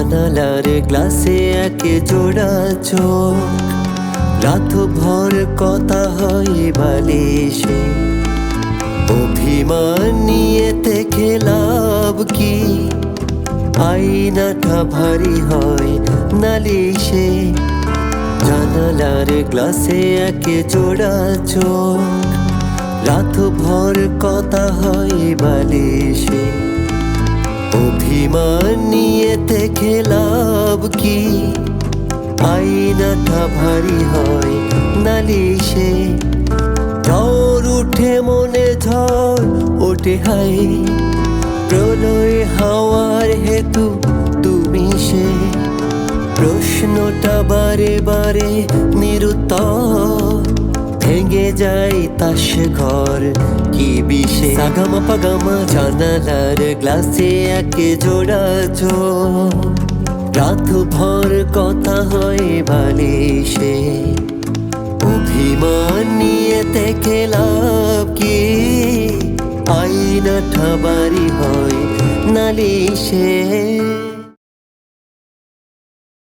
জানালার গ্লাসে একে জোড়া চোখ, রাত ভর কথা হয় বালিশে। অভিমান নিয়ে থেকে লাভ কি, আয়নাটা ভারী হয় নালিশে। জানালার গ্লাসে একে জোড়া চোখ, রাত ভর কথা হয় বালিশে। অভিমান নিয়ে থেকে লাভ কি, আয়নাটা ভারী হয় নালিশে। ঝড় উঠে মনে ঝড় ওঠে হাই, প্রলয় হাওয়ার হেতু তুমি সে। প্রশ্নটা বারে বারে নিরুত্তর, ভেঙে যায় তাস ঘর কি বিষে। সাগামা পাগামা জানালার গ্লাসে একে জোড়া চোখ, রাত ভর কথা হয় বালিশে। অভিমান নিয়ে থেকে লাভ কি, আয়নাটা বাড়ি হয় নালিশে।